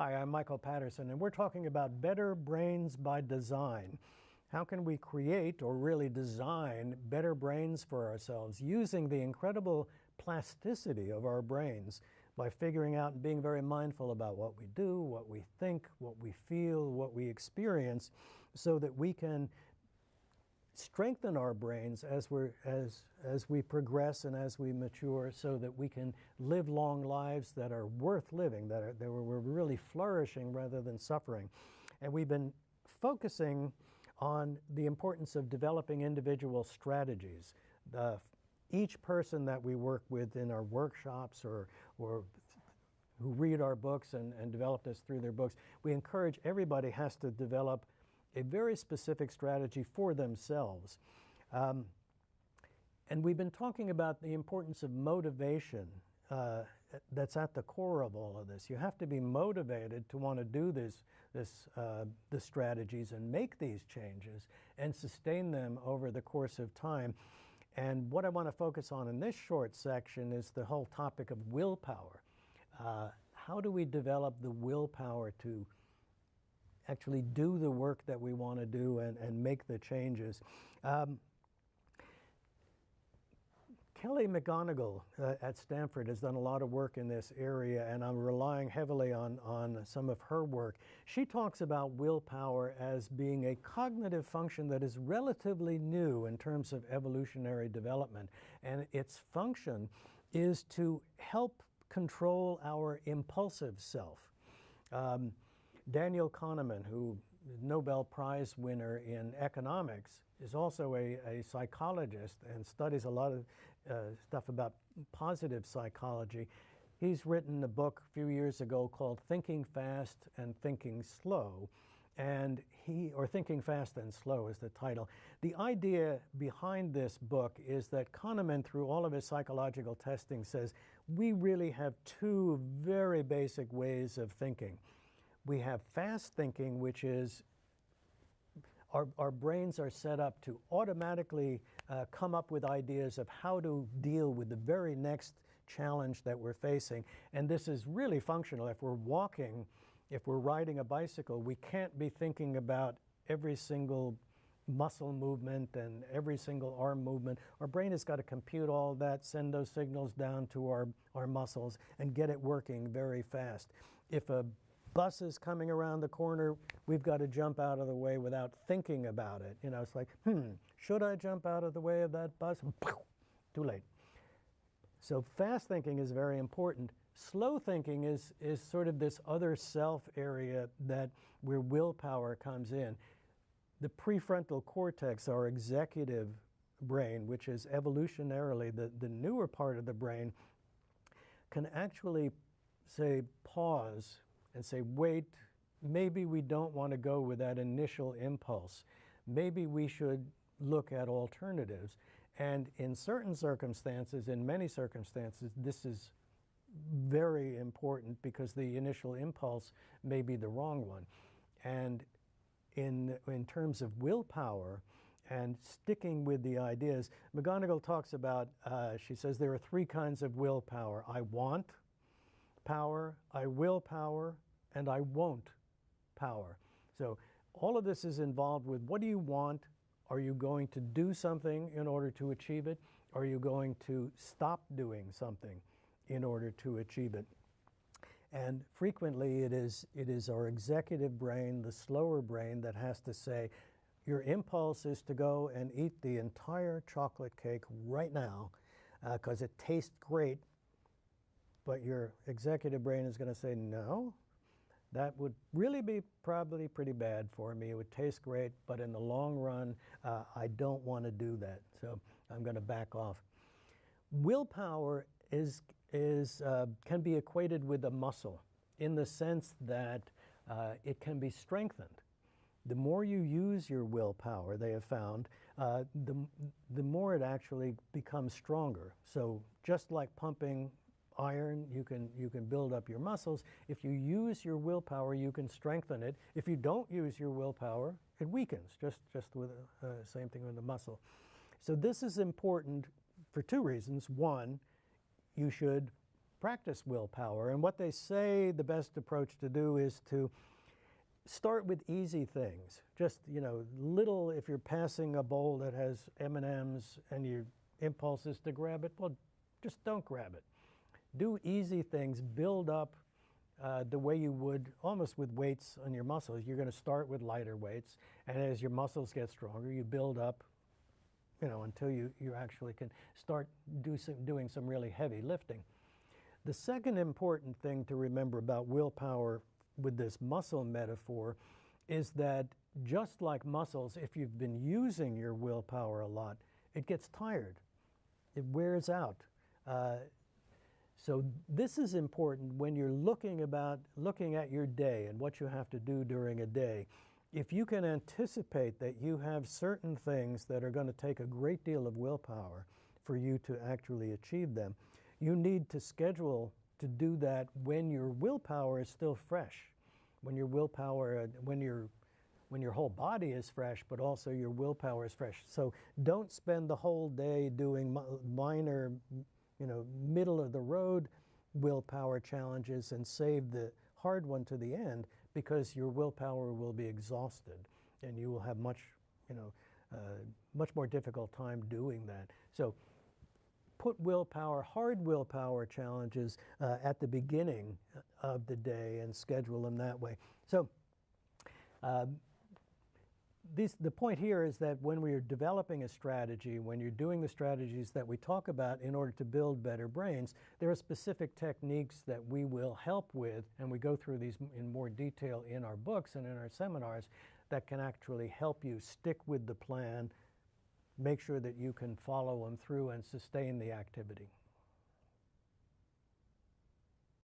Hi, I'm Michael Patterson, and we're talking about better brains by design. How can we create or really design better brains for ourselves using the incredible plasticity of our brains by figuring out and being very mindful about what we do, what we think, what we feel, what we experience, so that we can strengthen our brains as we progress and as we mature, so that we can live long lives that are worth living, that we're really flourishing rather than suffering. And we've been focusing on the importance of developing individual strategies. Each person that we work with in our workshops or who read our books and develop this through their books, we encourage everybody has to develop a very specific strategy for themselves. And we've been talking about the importance of motivation that's at the core of all of this. You have to be motivated to want to do the strategies and make these changes and sustain them over the course of time. And what I want to focus on in this short section is the whole topic of willpower. How do we develop the willpower to actually do the work that we want to do and make the changes? Kelly McGonigal at Stanford has done a lot of work in this area, and I'm relying heavily on some of her work. She talks about willpower as being a cognitive function that is relatively new in terms of evolutionary development, and its function is to help control our impulsive self. Daniel Kahneman, who is Nobel Prize winner in economics, is also a psychologist and studies a lot of stuff about positive psychology. He's written a book a few years ago called Thinking Fast and Thinking Slow, or Thinking Fast and Slow is the title. The idea behind this book is that Kahneman, through all of his psychological testing, says we really have two very basic ways of thinking. We have fast thinking, which is our brains are set up to automatically come up with ideas of how to deal with the very next challenge that we're facing. And this is really functional. If we're walking, if we're riding a bicycle, we can't be thinking about every single muscle movement and every single arm movement. Our brain has got to compute all that, send those signals down to our muscles, and get it working very fast. If a bus is coming around the corner, we've got to jump out of the way without thinking about it. You know, it's like, should I jump out of the way of that bus? Too late. So fast thinking is very important. Slow thinking is sort of this other self area where willpower comes in. The prefrontal cortex, our executive brain, which is evolutionarily the newer part of the brain, can actually say pause and say, wait, maybe we don't want to go with that initial impulse. Maybe we should look at alternatives. And in certain circumstances, in many circumstances, this is very important because the initial impulse may be the wrong one. And in terms of willpower and sticking with the ideas, McGonigal talks about, she says there are three kinds of willpower. I want power, I will power, and I won't power. So all of this is involved with what do you want? Are you going to do something in order to achieve it? Are you going to stop doing something in order to achieve it? And frequently it is our executive brain, the slower brain, that has to say, your impulse is to go and eat the entire chocolate cake right now because it tastes great. But your executive brain is going to say, no, that would really be probably pretty bad for me. It would taste great, but in the long run, I don't want to do that. So I'm going to back off. Willpower can be equated with a muscle in the sense that it can be strengthened. The more you use your willpower, they have found, the more it actually becomes stronger. So just like pumping iron, you can build up your muscles. If you use your willpower, you can strengthen it. If you don't use your willpower, it weakens, just with the same thing with the muscle. So this is important for two reasons. One, you should practice willpower. And what they say the best approach to do is to start with easy things. Just, little, if you're passing a bowl that has M&Ms and your impulse is to grab it, well, just don't grab it. Do easy things, build up the way you would almost with weights on your muscles. You're going to start with lighter weights, and as your muscles get stronger, you build up, until you actually can start doing some really heavy lifting. The second important thing to remember about willpower with this muscle metaphor is that just like muscles, if you've been using your willpower a lot, it gets tired. It wears out. So this is important when you're looking at your day and what you have to do during a day. If you can anticipate that you have certain things that are going to take a great deal of willpower for you to actually achieve them, you need to schedule to do that when your willpower is still fresh, when your willpower, when your whole body is fresh, but also your willpower is fresh. So don't spend the whole day doing minor, middle of the road willpower challenges and save the hard one to the end, because your willpower will be exhausted and you will have much more difficult time doing that. So put hard willpower challenges at the beginning of the day and schedule them that way. So the point here is that when we are developing a strategy, when you're doing the strategies that we talk about in order to build better brains, there are specific techniques that we will help with, and we go through these in more detail in our books and in our seminars, that can actually help you stick with the plan, make sure that you can follow them through and sustain the activity.